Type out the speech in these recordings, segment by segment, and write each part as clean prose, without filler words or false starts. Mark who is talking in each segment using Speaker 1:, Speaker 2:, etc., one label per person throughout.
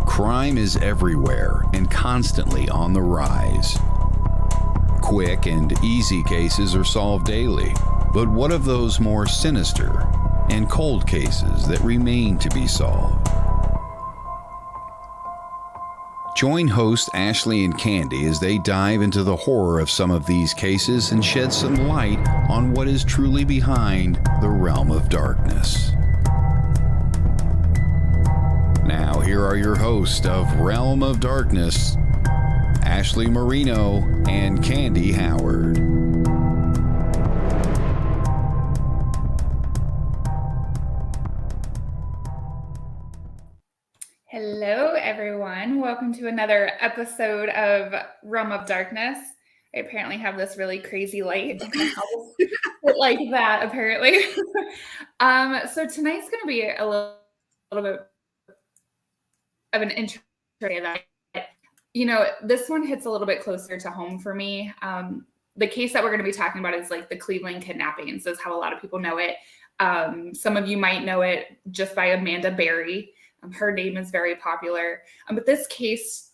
Speaker 1: Crime is everywhere and constantly on the rise. Quick and easy cases are solved daily, but what of those more sinister and cold cases that remain to be solved? Join host Ashley and Candy as they dive into the horror of some of these cases and shed some light on what is truly behind the realm of darkness. Now, here are your hosts of Realm of Darkness, Ashley Moreno and Candy Howard.
Speaker 2: Hello, everyone. Welcome to another episode of Realm of Darkness. I apparently have this really crazy light. Like that, apparently. So tonight's going to be a little bit of an intro. This one hits a little bit closer to home for me. The case that we're going to be talking about is like the Cleveland Kidnappings, is how a lot of people know it. Some of you might know it just by Amanda Berry. Her name is very popular. But this case,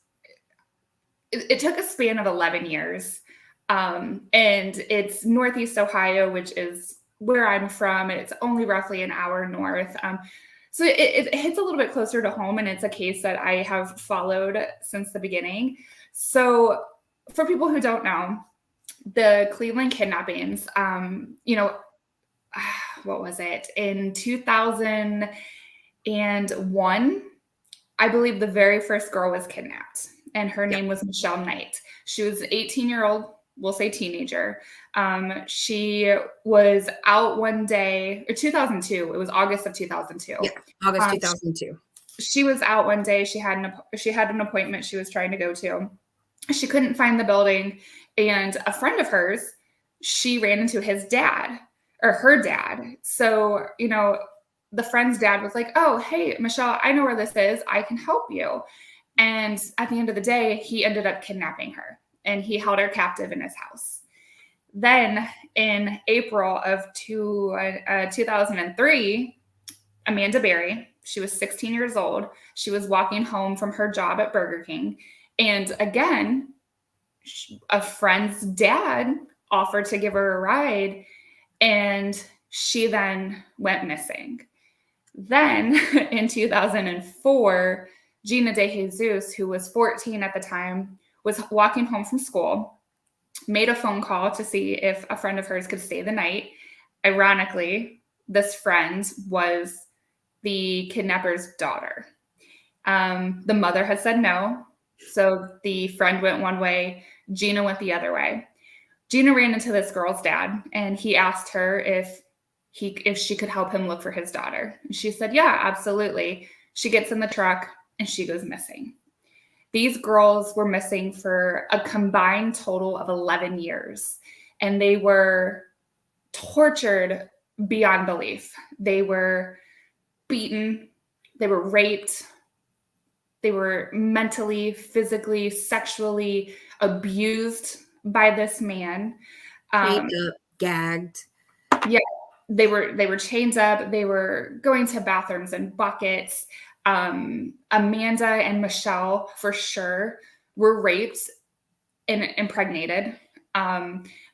Speaker 2: it took a span of 11 years. And it's Northeast Ohio, which is where I'm from. It's only roughly an hour north. So it hits a little bit closer to home, and it's a case that I have followed since the beginning. So for people who don't know, the Cleveland Kidnappings, what was it? In 2001, I believe the very first girl was kidnapped, and her name was Michelle Knight. She was an 18-year-old, we'll say teenager. She was out one day, or 2002. It was August of 2002.
Speaker 3: Yeah, August 2002.
Speaker 2: She was out one day. She had an appointment she was trying to go to. She couldn't find the building, and a friend of hers, she ran into his dad, or her dad. So, the friend's dad was like, "Oh, hey, Michelle, I know where this is. I can help you." And at the end of the day, he ended up kidnapping her, and he held her captive in his house. Then in April of 2003, Amanda Berry, she was 16 years old. She was walking home from her job at Burger King. And again, a friend's dad offered to give her a ride, and she then went missing. Then in 2004, Gina De Jesus, who was 14 at the time, was walking home from school, made a phone call to see if a friend of hers could stay the night. Ironically, this friend was the kidnapper's daughter. The mother had said no, so the friend went one way, Gina went the other way. Gina ran into this girl's dad, and he asked her if she could help him look for his daughter. And she said, yeah, absolutely. She gets in the truck and she goes missing. These girls were missing for a combined total of 11 years, and they were tortured beyond belief. They were beaten, they were raped, they were mentally, physically, sexually abused by this man.
Speaker 3: Chained up, gagged.
Speaker 2: Yeah. They were chained up. They were going to bathrooms in buckets. Amanda and Michelle, for sure, were raped and impregnated.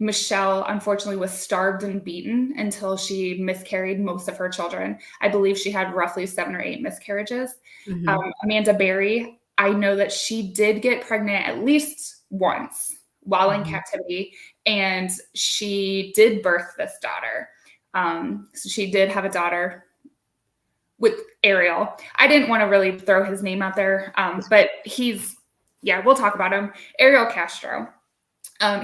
Speaker 2: Michelle, unfortunately, was starved and beaten until she miscarried most of her children. I believe she had roughly 7 or 8 miscarriages. Mm-hmm. Amanda Berry, I know that she did get pregnant at least once while in captivity, and she did birth this daughter. So she did have a daughter with Ariel. I didn't want to really throw his name out there, but we'll talk about him. Ariel Castro.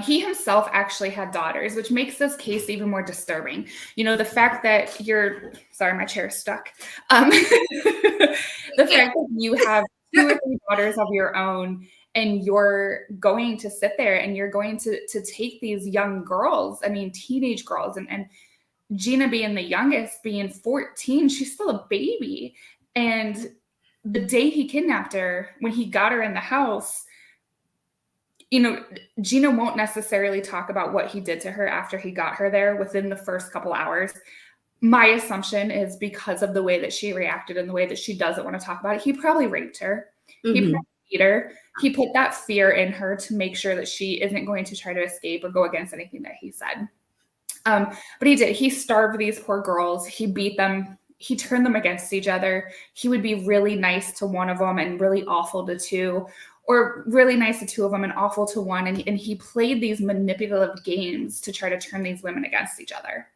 Speaker 2: He himself actually had daughters, which makes this case even more disturbing. The fact that sorry, my chair is stuck. The fact that you have 2 or 3 daughters of your own, and you're going to sit there and you're going to take these young girls, teenage girls, and Gina being the youngest, being 14, she's still a baby. And the day he kidnapped her, when he got her in the house, Gina won't necessarily talk about what he did to her after he got her there within the first couple hours. My assumption is because of the way that she reacted and the way that she doesn't want to talk about it, he probably raped her. He probably beat her. He put that fear in her to make sure that she isn't going to try to escape or go against anything that he said. But he did. He starved these poor girls. He beat them. He turned them against each other. He would be really nice to one of them and really awful to two, or really nice to two of them and awful to one. And he played these manipulative games to try to turn these women against each other.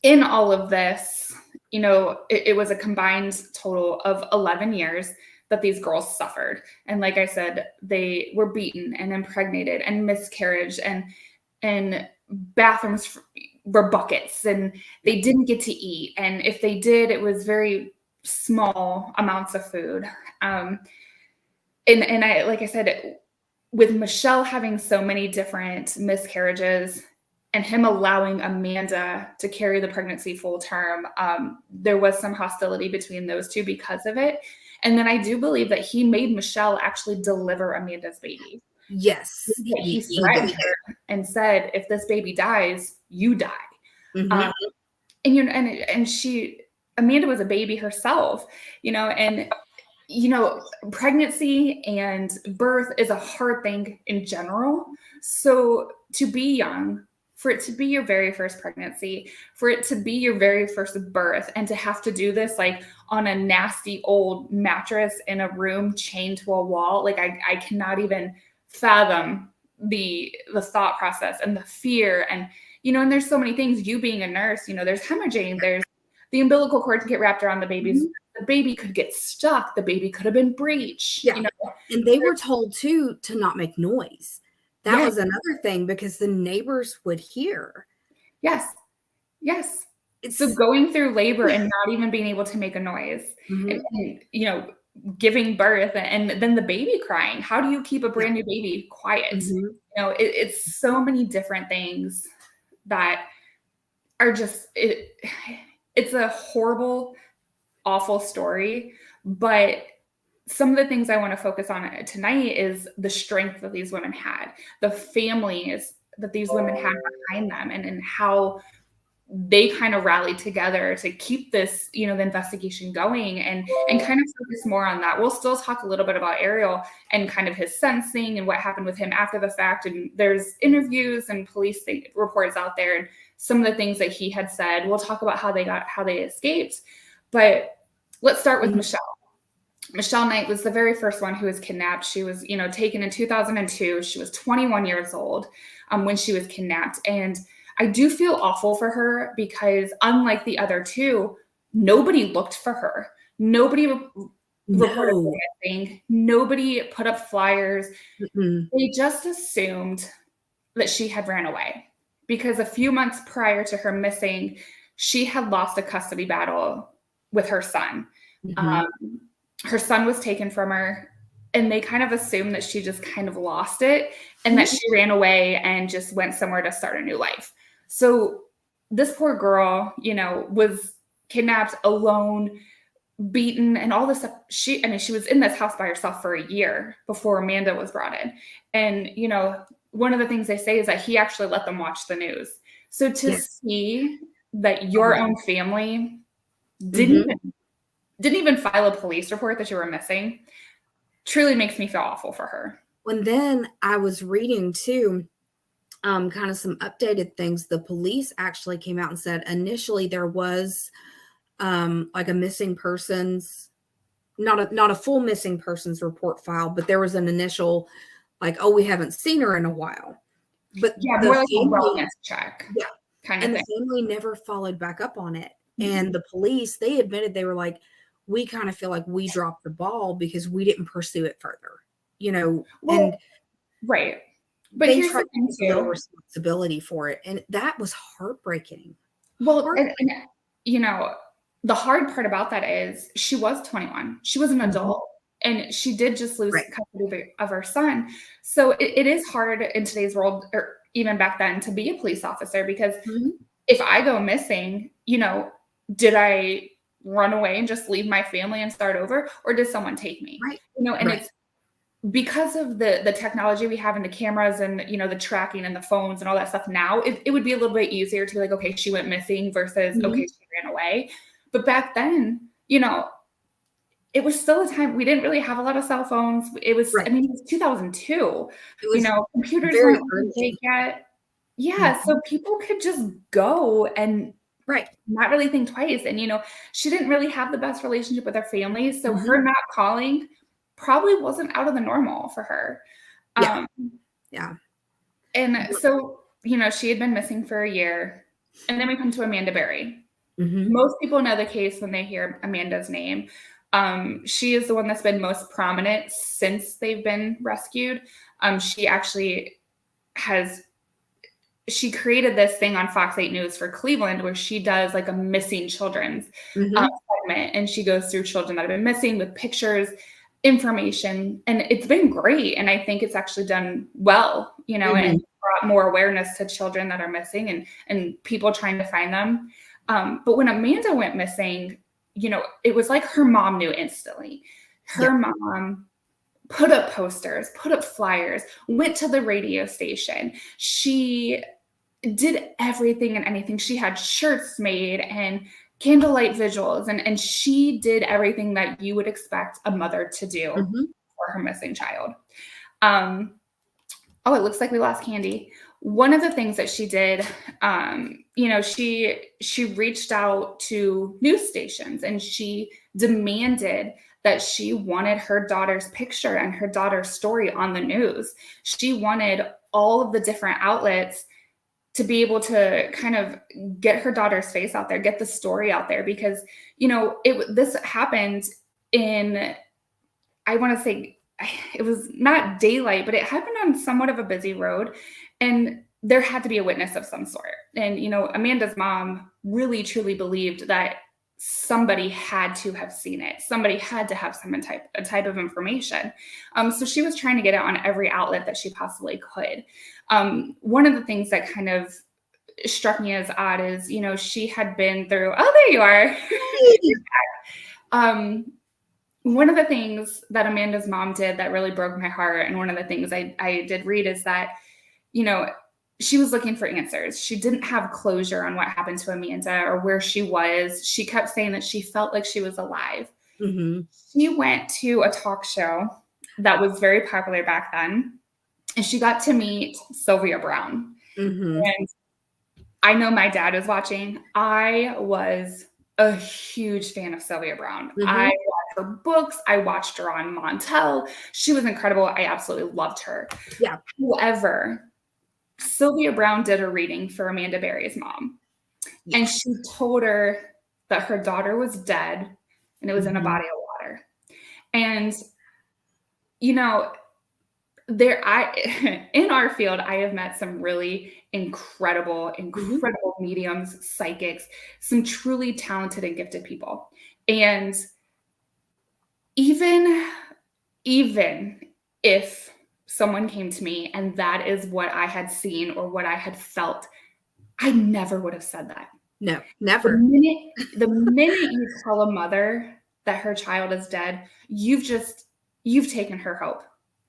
Speaker 2: In all of this, it was a combined total of 11 years that these girls suffered. And like I said, they were beaten and impregnated and miscarriage, and bathrooms were buckets, and they didn't get to eat. And if they did, it was very small amounts of food. And I, like I said, with Michelle having so many different miscarriages and him allowing Amanda to carry the pregnancy full term, there was some hostility between those two because of it. And then I do believe that he made Michelle actually deliver Amanda's baby.
Speaker 3: Yes.
Speaker 2: He threatened her and said, if this baby dies, you die. And Amanda was a baby herself, and pregnancy and birth is a hard thing in general. So to be young, for it to be your very first pregnancy, for it to be your very first birth, and to have to do this like on a nasty old mattress in a room chained to a wall, like I cannot even fathom the thought process and the fear. And and there's so many things. You being a nurse, there's hemorrhaging, there's the umbilical cord can get wrapped around the baby's the baby could get stuck, the baby could have been breached.
Speaker 3: And they were told too to not make noise. That was another thing, because the neighbors would hear.
Speaker 2: Yes. So going through labor and not even being able to make a noise, and giving birth, and then the baby crying. How do you keep a brand new baby quiet? It's so many different things that are just, it's a horrible, awful story. But some of the things I want to focus on tonight is the strength that these women had, the families that these women had behind them, and how they kind of rallied together to keep this, the investigation going, and kind of focus more on that. We'll still talk a little bit about Ariel and kind of his sentencing and what happened with him after the fact. And there's interviews and police reports out there and some of the things that he had said. We'll talk about how they escaped. But let's start with Michelle. Michelle Knight was the very first one who was kidnapped. She was, taken in 2002. She was 21 years old when she was kidnapped. And I do feel awful for her because, unlike the other two, nobody looked for her. Nobody reported anything. Nobody put up flyers. They just assumed that she had ran away, because a few months prior to her missing, she had lost a custody battle with her son. Her son was taken from her, and they kind of assumed that she just kind of lost it and that she ran away and just went somewhere to start a new life. So this poor girl, was kidnapped, alone, beaten, and all this stuff. She was in this house by herself for a year before Amanda was brought in. And, one of the things they say is that he actually let them watch the news. So to see that your own family didn't even file a police report that you were missing truly makes me feel awful for her.
Speaker 3: And then I was reading too, kind of some updated things. The police actually came out and said initially there was like a missing persons, not a full missing persons report file, but there was an initial like, oh, we haven't seen her in a while. But
Speaker 2: more like a wellness check. Kind of
Speaker 3: and
Speaker 2: thing.
Speaker 3: The family never followed back up on it. And the police, they admitted, they were like, we kind of feel like we dropped the ball because we didn't pursue it further,
Speaker 2: right. But
Speaker 3: they
Speaker 2: here's
Speaker 3: tried
Speaker 2: the thing
Speaker 3: to take responsibility for it. And that was heartbreaking.
Speaker 2: Well, and the hard part about that is she was 21. She was an adult, and she did just lose custody of her son. So it is hard in today's world, or even back then, to be a police officer, because if I go missing, did I run away and just leave my family and start over, or did someone take me?
Speaker 3: Right.
Speaker 2: It's because of the technology we have in the cameras and, you know, the tracking and the phones and all that stuff now, it would be a little bit easier to be like, okay, she went missing versus, okay, she ran away. But back then, you know, it was still a time we didn't really have a lot of cell phones. It was, I mean, it was 2002.
Speaker 3: It was,
Speaker 2: you know, computers weren't big yet. Yeah, so people could just go and not really think twice. And, you know, she didn't really have the best relationship with her family. So her not calling probably wasn't out of the normal for her. And so, you know, she had been missing for a year. And then we come to Amanda Berry. Most people know the case when they hear Amanda's name. She is the one that's been most prominent since they've been rescued. She actually she created this thing on Fox 8 News for Cleveland where she does like a missing children's segment, and she goes through children that have been missing with pictures, information, and it's been great. And I think it's actually done well, you know, and brought more awareness to children that are missing and people trying to find them. But when Amanda went missing, you know, it was like her mom knew instantly. Her mom put up posters, put up flyers, went to the radio station. She did everything and anything. She had shirts made and candlelight visuals, and she did everything that you would expect a mother to do for her missing child. Oh, it looks like we lost Candy. One of the things that she did, you know, she reached out to news stations and she demanded that she wanted her daughter's picture and her daughter's story on the news. She wanted all of the different outlets to be able to kind of get her daughter's face out there, get the story out there, because, you know, this happened in, I want to say it was not daylight, but it happened on somewhat of a busy road, and there had to be a witness of some sort. And, you know, Amanda's mom really truly believed that somebody had to have seen it. Somebody had to have some type of information. So she was trying to get it on every outlet that she possibly could. One of the things that kind of struck me as odd is, you know, she had been through, oh, there you are. One of the things that Amanda's mom did that really broke my heart, and one of the things I did read, is that, you know, she was looking for answers. She didn't have closure on what happened to Amanda or where she was. She kept saying that she felt like she was alive. She went to a talk show that was very popular back then, and she got to meet Sylvia Brown. And I know my dad is watching. I was a huge fan of Sylvia Brown. I read her books. I watched her on Montel. She was incredible. I absolutely loved her. However, Sylvia Brown did a reading for Amanda Berry's mom. And she told her that her daughter was dead and it was in a body of water. And, you know, in our field, I have met some really incredible mediums, psychics, some truly talented and gifted people. And even if someone came to me and that is what I had seen or what I had felt, I never would have said that.
Speaker 3: No, never.
Speaker 2: The minute you tell a mother that her child is dead, you've taken her hope.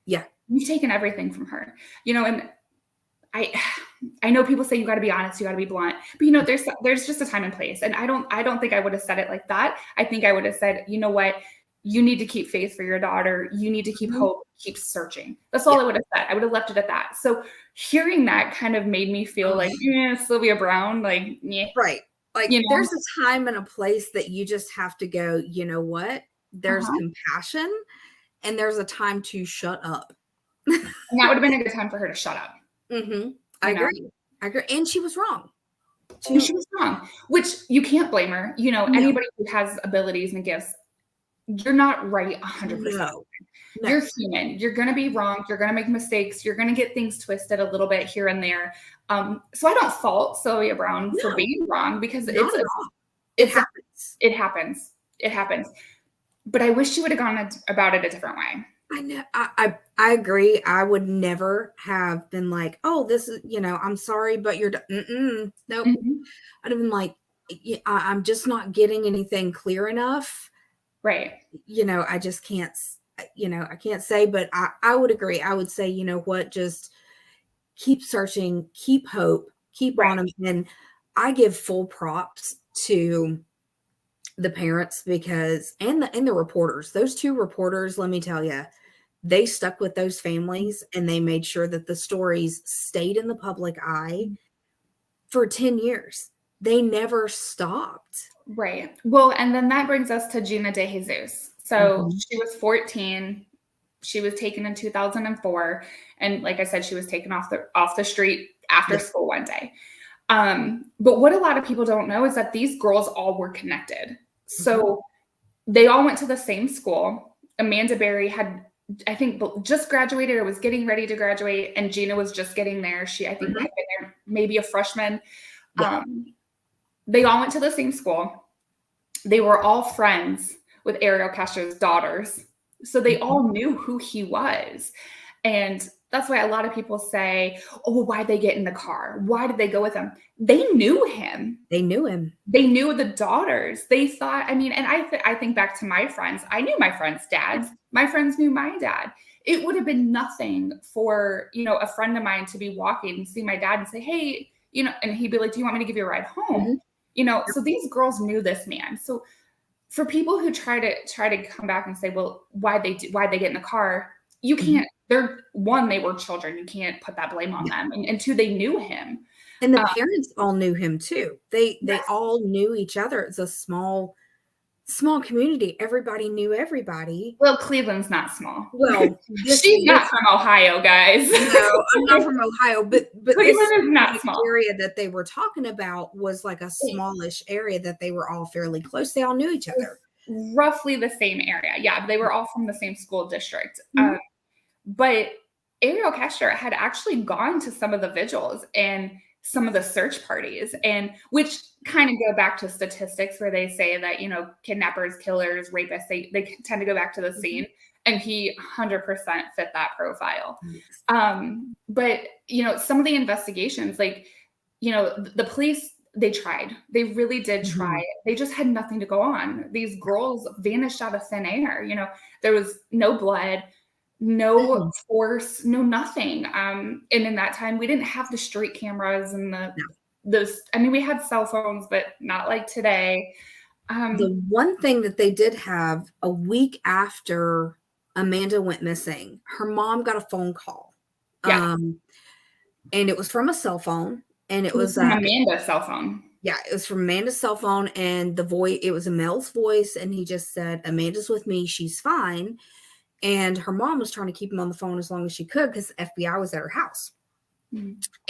Speaker 3: Yeah.
Speaker 2: You've taken everything from her, you know. And I know people say you got to be honest, you got to be blunt, but, you know, there's just a time and place. And I don't think I would have said it like that. I think I would have said, you know what, you need to keep faith for your daughter. You need to keep hope, keep searching. That's all I would have said. I would have left it at that. So hearing that kind of made me feel like, Sylvia Brown, like,
Speaker 3: right. Like,
Speaker 2: you know?
Speaker 3: There's a time and a place that you just have to go, you know what? There's compassion, and there's a time to shut up.
Speaker 2: And that would have been a good time for her to shut up.
Speaker 3: I agree. And she was wrong.
Speaker 2: She was wrong, which you can't blame her. You know, anybody who has abilities and gifts, you're not right 100%. No. You're human. You're going to be wrong. You're going to make mistakes. You're going to get things twisted a little bit here and there. So I don't fault Sylvia Brown for being wrong, because it happens. It happens. But I wish she would have gone about it a different way.
Speaker 3: I know. I agree. I would never have been like, oh, this is, you know, I'm sorry, but you're, nope. I'd have been like, I'm just not getting anything clear enough.
Speaker 2: Right.
Speaker 3: You know, I just can't I can't say, but I would agree. I would say, you know what, just keep searching, keep hope, keep on them. And I give full props to the parents because, and the reporters, those 2 reporters, let me tell you, they stuck with those families and they made sure that the stories stayed in the public eye for 10 years. They never stopped.
Speaker 2: Right. Well, and then that brings us to Gina De Jesus. So she was 14. She was taken in 2004. And like I said, she was taken off the street after school one day. But what a lot of people don't know is that these girls all were connected. So they all went to the same school. Amanda Berry had, I think, just graduated or was getting ready to graduate, and Gina was just getting there. She, I think, had been there, maybe a freshman. Yeah. They all went to the same school. They were all friends with Ariel Castro's daughters. So they all knew who he was. And that's why a lot of people say, oh, why'd they get in the car? Why did they go with him? They knew him.
Speaker 3: They knew him.
Speaker 2: They knew the daughters. They thought, I mean, and I think back to my friends. I knew my friends' dads. My friends knew my dad. It would have been nothing for, a friend of mine to be walking and see my dad and say, hey, and he'd be like, do you want me to give you a ride home? So these girls knew this man. So for people who try to come back and say, well, why'd they get in the car? You can't, they were children. You can't put that blame on them. And 2, they knew him.
Speaker 3: And the parents all knew him too. They all knew each other. It's a small community. Everybody knew everybody.
Speaker 2: Well, Cleveland's not small.
Speaker 3: Well,
Speaker 2: she's not from Ohio, guys.
Speaker 3: No, I'm not from Ohio, but
Speaker 2: Cleveland is not small.
Speaker 3: The area that they were talking about was like a smallish area that they were all fairly close. They all knew each other.
Speaker 2: Roughly the same area. Yeah, they were all from the same school district. But Ariel Castro had actually gone to some of the vigils and some of the search parties, and which kind of go back to statistics where they say that, kidnappers, killers, rapists, they tend to go back to the scene, and he 100% fit that profile. But, some of the investigations, like, the police, they tried. They really did try. They just had nothing to go on. These girls vanished out of thin air. There was no blood, no force, no nothing. And in that time, we didn't have the street cameras and we had cell phones, but not like today.
Speaker 3: The one thing that they did have, a week after Amanda went missing, her mom got a phone call. And it was from a cell phone, and it was
Speaker 2: from Amanda's cell phone.
Speaker 3: Yeah, it was from Amanda's cell phone, and the voice, it was a male's voice, and he just said, Amanda's with me, she's fine. And her mom was trying to keep him on the phone as long as she could because the FBI was at her house.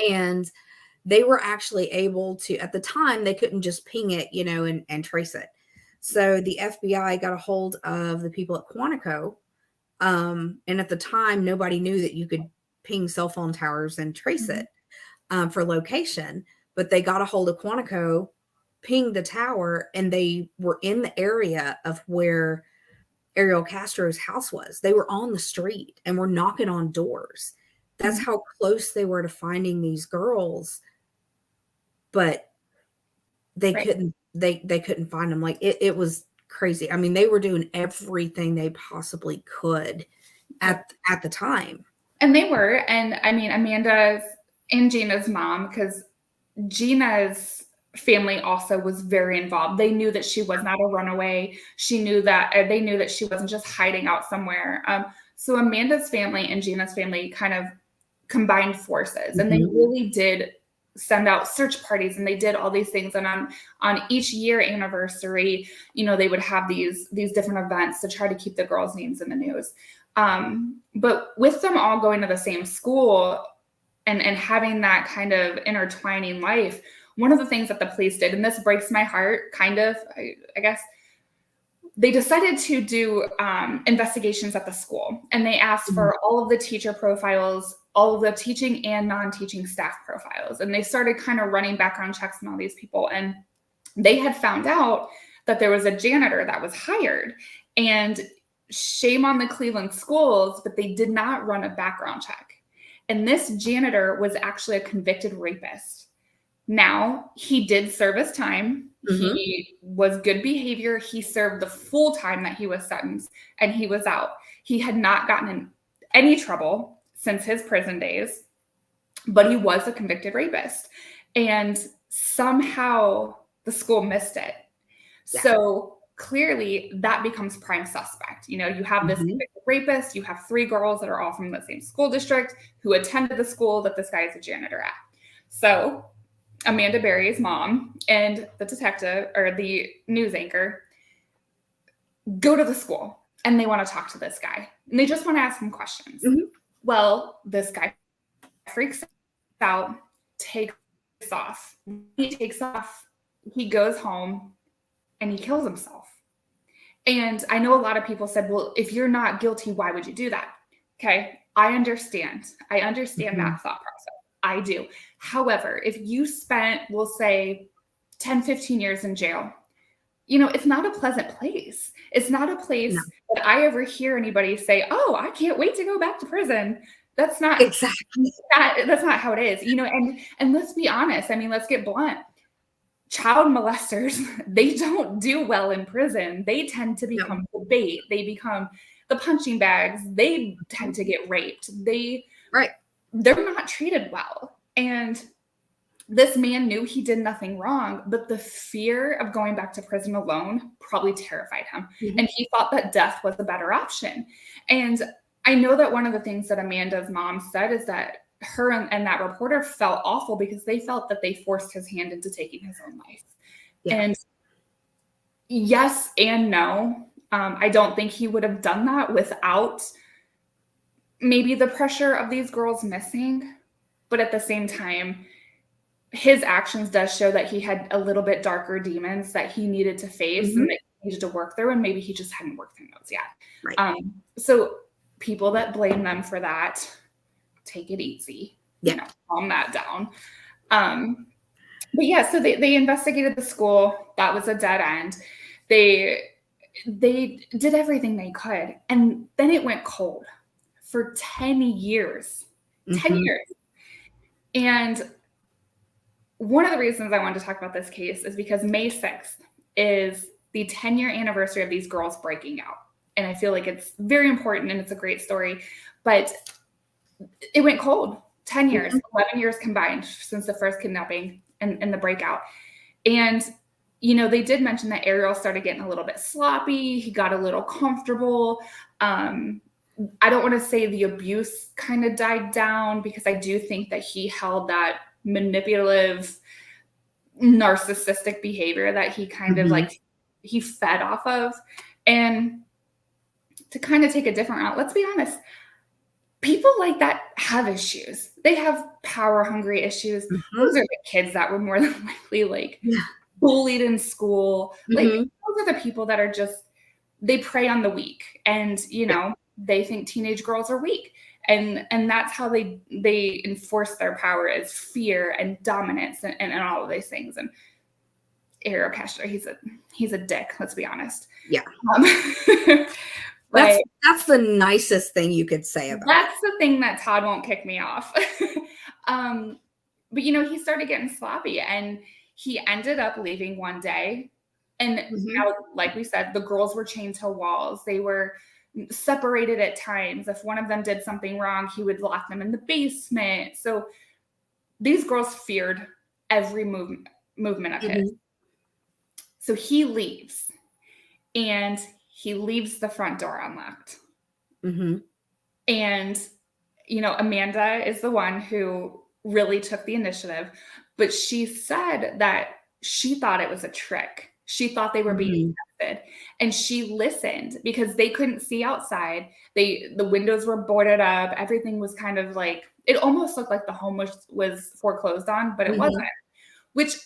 Speaker 3: And they were actually able to, at the time, they couldn't just ping it, and trace it. So the FBI got a hold of the people at Quantico. And at the time, nobody knew that you could ping cell phone towers and trace it for location. But they got a hold of Quantico, pinged the tower, and they were in the area of where Ariel Castro's house was. They were on the street and were knocking on doors. That's how close they were to finding these girls. But they couldn't find them. Like it was crazy. I mean, they were doing everything they possibly could at the time. And
Speaker 2: they were. And I mean, Amanda's and Gina's mom, because Gina's family also was very involved. They knew that she was not a runaway. They knew that she wasn't just hiding out somewhere. So Amanda's family and Gina's family kind of combined forces, and they really did send out search parties, and they did all these things. And on each year anniversary, they would have these different events to try to keep the girls' names in the news. But with them all going to the same school and having that kind of intertwining life, one of the things that the police did, and this breaks my heart, kind of, I guess, they decided to do investigations at the school, and they asked for all of the teacher profiles, all of the teaching and non-teaching staff profiles. And they started kind of running background checks on all these people. And they had found out that there was a janitor that was hired, and shame on the Cleveland schools, but they did not run a background check. And this janitor was actually a convicted rapist. Now, he did serve his time. He was good behavior. He served the full time that he was sentenced, and he was out. He had not gotten in any trouble since his prison days, but he was a convicted rapist. And somehow the school missed it.
Speaker 3: Yeah.
Speaker 2: So clearly that becomes prime suspect. You have this convicted rapist, you have 3 girls that are all from the same school district who attended the school that this guy is a janitor at. So Amanda Berry's mom and the detective or the news anchor go to the school and they want to talk to this guy and they just want to ask him questions. Well, this guy freaks out, takes off. He takes off, he goes home and he kills himself. And I know a lot of people said, well, if you're not guilty, why would you do that? Okay, I understand. I understand that thought process. I do. However, if you spent, we'll say, 10, 15 years in jail, it's not a pleasant place. It's not a place that I ever hear anybody say, oh, I can't wait to go back to prison. That's not
Speaker 3: Exactly.
Speaker 2: That's not how it is, and let's be honest. I mean, let's get blunt. Child molesters, they don't do well in prison. They tend to become the bait. They become the punching bags. They tend to get raped. They're not treated well. And this man knew he did nothing wrong, but the fear of going back to prison alone probably terrified him. And he thought that death was a better option. And I know that one of the things that Amanda's mom said is that her and that reporter felt awful because they felt that they forced his hand into taking his own life. And yes and no. I don't think he would have done that without maybe the pressure of these girls missing. But at the same time, his actions does show that he had a little bit darker demons that he needed to face and that he needed to work through. And maybe he just hadn't worked through those yet. So people that blame them for that, take it easy, calm that down. But yeah, so they investigated the school. That was a dead end. They did everything they could. And then it went cold for 10 years. 10 years. And one of the reasons I wanted to talk about this case is because May 6th is the 10-year anniversary of these girls breaking out. And I feel like it's very important and it's a great story. But it went cold. 10 years, 11 years combined since the first kidnapping and the breakout. And, they did mention that Ariel started getting a little bit sloppy. He got a little comfortable. I don't want to say the abuse kind of died down because I do think that he held that manipulative, narcissistic behavior that he kind of he fed off of. And to kind of take a different route, let's be honest, people like that have issues. They have power hungry issues. Those are the kids that were more than likely bullied in school. Those are the people that are just, they prey on the weak. And, they think teenage girls are weak. And that's how they enforce their power is fear and dominance and all of these things. And Ariel Castro, he's a dick, let's be honest. Yeah.
Speaker 3: That's the nicest thing you could say about it.
Speaker 2: That's the thing that Todd won't kick me off. But he started getting sloppy and he ended up leaving one day. And now, like we said, the girls were chained to walls. They were separated at times. If one of them did something wrong, he would lock them in the basement. So these girls feared every movement of his. So he leaves and he leaves the front door unlocked. And, Amanda is the one who really took the initiative, but she said that she thought it was a trick. She thought they were being tested, and she listened because they couldn't see outside. The windows were boarded up. Everything was kind of it almost looked like the home was foreclosed on, but it wasn't, which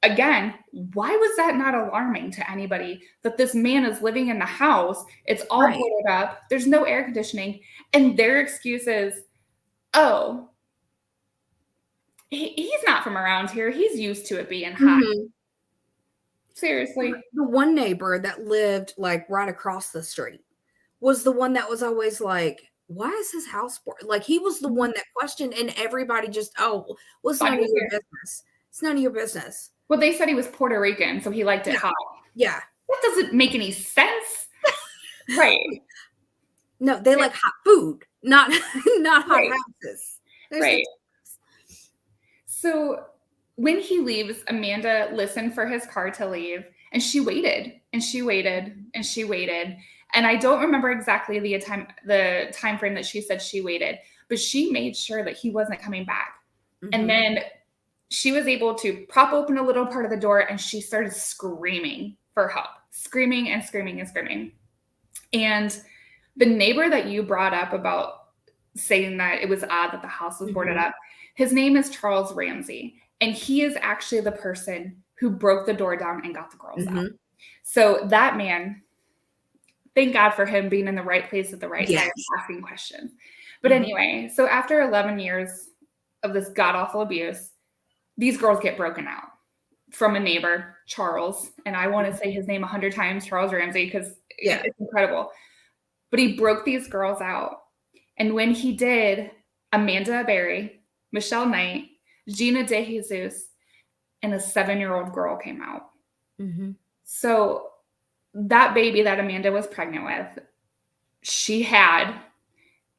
Speaker 2: again, why was that not alarming to anybody that this man is living in the house? It's all boarded up. There's no air conditioning. And their excuse is, oh, he's not from around here. He's used to it being hot. Seriously.
Speaker 3: The one neighbor that lived right across the street was the one that was always like, why is his house boarded? He was the one that questioned, and everybody just, well, it's none of your business. It's none of your business.
Speaker 2: Well, they said he was Puerto Rican, so he liked it hot.
Speaker 3: Yeah.
Speaker 2: That doesn't make any sense. Right.
Speaker 3: No, they like hot food, not hot
Speaker 2: Right.
Speaker 3: houses.
Speaker 2: Right. So when he leaves, Amanda listened for his car to leave, and she waited and she waited and she waited. And I don't remember exactly the time frame that she said she waited, but she made sure that he wasn't coming back. And then she was able to prop open a little part of the door, and she started screaming for help, screaming and screaming and screaming. And the neighbor that you brought up about saying that it was odd that the house was boarded up, his name is Charles Ramsey, and he is actually the person who broke the door down and got the girls out. So that man, thank God for him being in the right place at the right time, asking questions. But anyway, so after 11 years of this god-awful abuse, these girls get broken out from a neighbor, Charles, and I want to say his name 100 times, Charles Ramsey, because it's incredible. But he broke these girls out. And when he did, Amanda Berry, Michelle Knight, Gina De Jesus, and a 7-year-old girl came out. So that baby that Amanda was pregnant with, she had,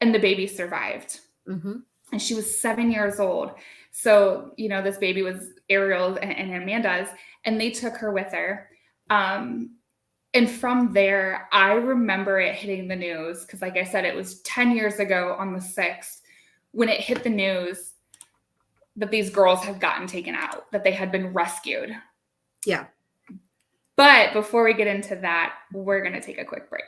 Speaker 2: and the baby survived. And she was 7 years old. So, you know, this baby was Ariel and Amanda's, and they took her with her. And from there, I remember it hitting the news because, like I said, it was 10 years ago on the 6th when it hit the news that these girls had gotten taken out, that they had been rescued.
Speaker 3: Yeah.
Speaker 2: But before we get into that, we're going to take a quick break.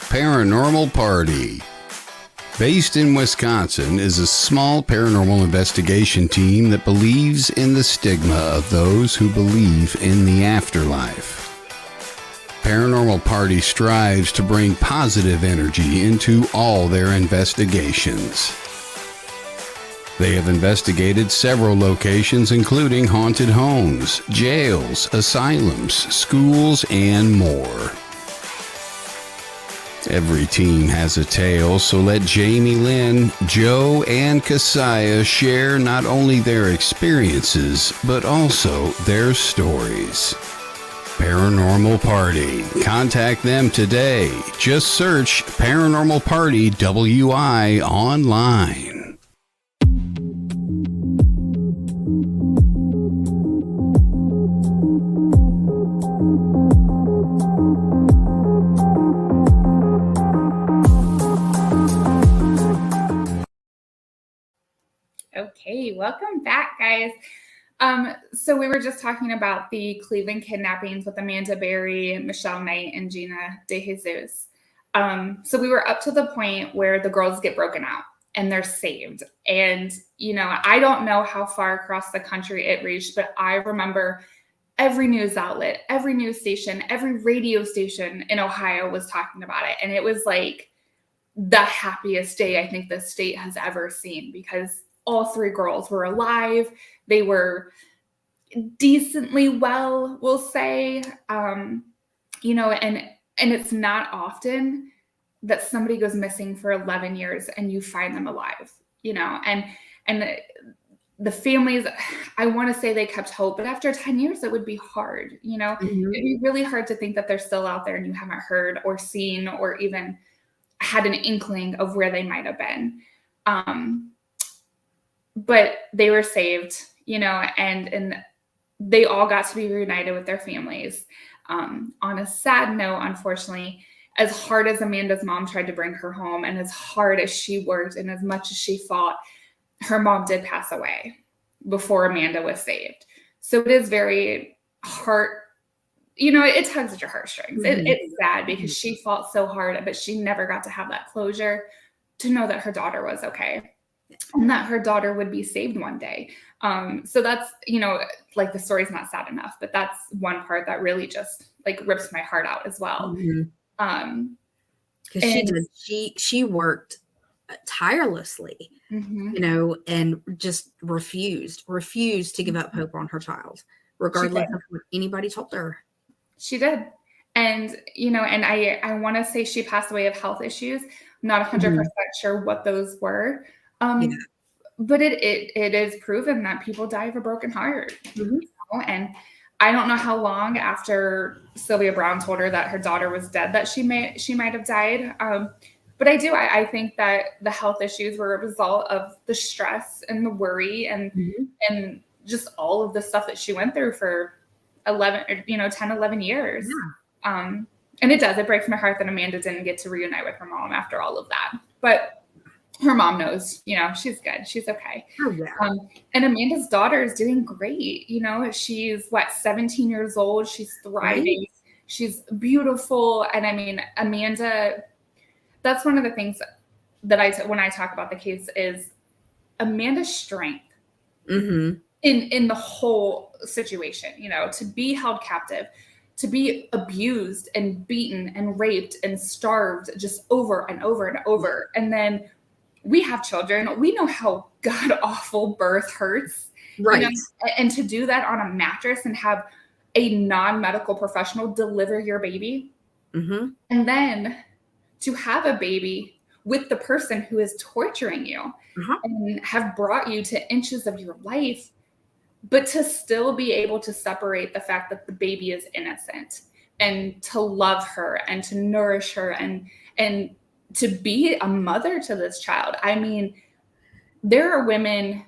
Speaker 1: Paranormal Party. Based in Wisconsin is a small paranormal investigation team that believes in the stigma of those who believe in the afterlife. Paranormal Party strives to bring positive energy into all their investigations. They have investigated several locations, including haunted homes, jails, asylums, schools, and more. Every team has a tale, so let Jamie Lynn, Joe, and Kasaya share not only their experiences, but also their stories. Paranormal Party. Contact them today. Just search Paranormal Party WI online.
Speaker 2: Okay, welcome back, guys. So we were just talking about the Cleveland kidnappings with Amanda Berry, Michelle Knight, and Gina De Jesus. So we were up to the point where the girls get broken out and they're saved. And, you know, I don't know how far across the country it reached, but I remember every news outlet, every news station, every radio station in Ohio was talking about it. And it was like the happiest day I think the state has ever seen, because all 3 girls were alive. They were decently well, we'll say. You know, and it's not often that somebody goes missing for 11 years and you find them alive, you know, and the families, I want to say they kept hope, but after 10 years, it would be hard, you know. It'd be really hard to think that they're still out there and you haven't heard or seen or even had an inkling of where they might have been. But they were saved, you know, and they all got to be reunited with their families. On a sad note, unfortunately, as hard as Amanda's mom tried to bring her home and as hard as she worked and as much as she fought, her mom did pass away before Amanda was saved. So it is very you know, it tugs at your heartstrings. It's sad because she fought so hard, but she never got to have that closure to know that her daughter was okay and that her daughter would be saved one day. So that's, you know, like the story's not sad enough, but that's one part that really just like rips my heart out as well.
Speaker 3: Because she worked tirelessly, you know, and just refused to give up hope on her child, regardless of what anybody told her.
Speaker 2: She did. And, and I want to say she passed away of health issues. I'm not 100% sure what those were. But it is proven that people die of a broken heart. And I don't know how long after Sylvia Brown told her that her daughter was dead that she might have died. But I think that the health issues were a result of the stress and the worry and just all of the stuff that she went through for 10, 11 years. And it breaks my heart that Amanda didn't get to reunite with her mom after all of that. But her mom knows, she's good. She's okay.
Speaker 3: Oh, yeah.
Speaker 2: And Amanda's daughter is doing great. She's 17 years old. She's thriving. Right. She's beautiful. And I mean, Amanda, that's one of the things that when I talk about the case is Amanda's strength in the whole situation, to be held captive, to be abused and beaten and raped and starved just over and over and over. And then we have children. We know how god awful birth hurts.
Speaker 3: Right.
Speaker 2: And to do that on a mattress and have a non-medical professional deliver your baby. And then to have a baby with the person who is torturing you and have brought you to inches of your life, but to still be able to separate the fact that the baby is innocent and to love her and to nourish her and to be a mother to this child. I mean, there are women,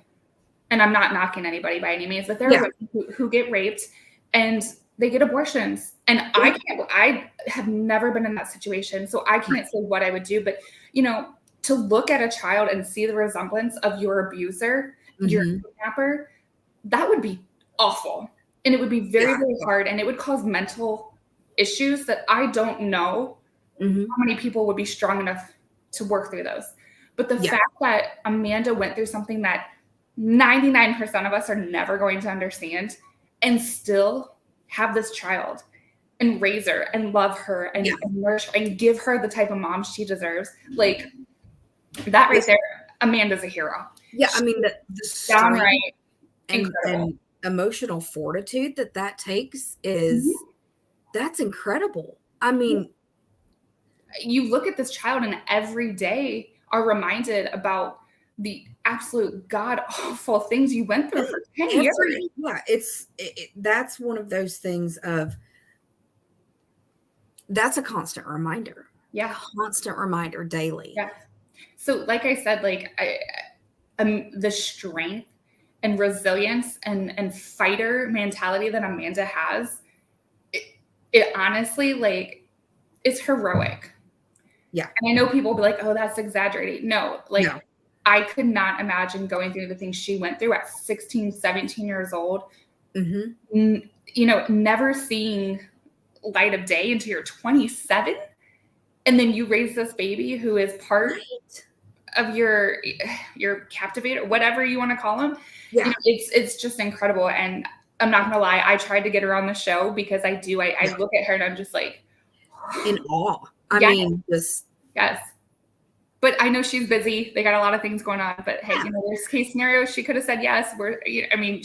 Speaker 2: and I'm not knocking anybody by any means, but there are women who get raped and they get abortions. And I have never been in that situation, so I can't say what I would do. But, to look at a child and see the resemblance of your abuser, your kidnapper, that would be awful. And it would be very, very hard. And it would cause mental issues that I don't know how many people would be strong enough to work through those. But the fact that Amanda went through something that 99% of us are never going to understand and still have this child and raise her and love her and nourish and give her the type of mom she deserves. Like that right there, Amanda's a hero.
Speaker 3: Yeah. I mean, the
Speaker 2: downright
Speaker 3: and emotional fortitude that takes is that's incredible. I mean,
Speaker 2: you look at this child and every day are reminded about the absolute god awful things you went through for 10 years.
Speaker 3: Yeah, that's one of those things of that's a constant reminder.
Speaker 2: Yeah,
Speaker 3: constant reminder daily.
Speaker 2: Yeah. So, like I said, the strength and resilience and fighter mentality that Amanda has, it honestly it's heroic.
Speaker 3: Yeah.
Speaker 2: And I know people will be like, oh, that's exaggerating. No, I could not imagine going through the things she went through at 16, 17 years old, never seeing light of day until you're 27. And then you raise this baby who is part of your captivator, whatever you want to call him. Yeah. It's just incredible. And I'm not going to lie. I tried to get her on the show because I look at her and I'm just like
Speaker 3: in awe. I mean, just.
Speaker 2: Yes. But I know she's busy. They got a lot of things going on. But hey, worst case scenario, she could have said yes.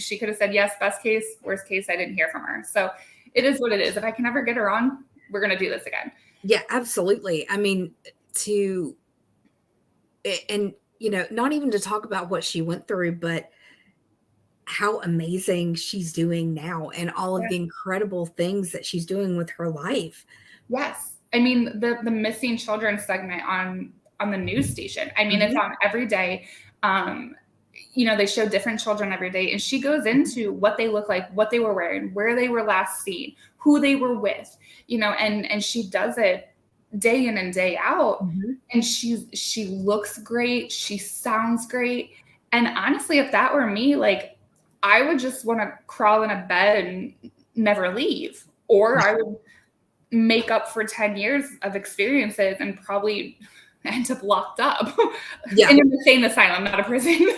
Speaker 2: She could have said yes. Best case, worst case, I didn't hear from her. So it is what it is. If I can ever get her on, we're going to do this again.
Speaker 3: Yeah, absolutely. I mean, not even to talk about what she went through, but how amazing she's doing now and all of the incredible things that she's doing with her life.
Speaker 2: Yes. I mean, the missing children segment on the news station. I mean, it's on every day. They show different children every day. And she goes into what they look like, what they were wearing, where they were last seen, who they were with, and she does it day in and day out. And she looks great. She sounds great. And honestly, if that were me, I would just want to crawl in a bed and never leave. Or I would make up for 10 years of experiences and probably end up locked up in an insane asylum, not a prison,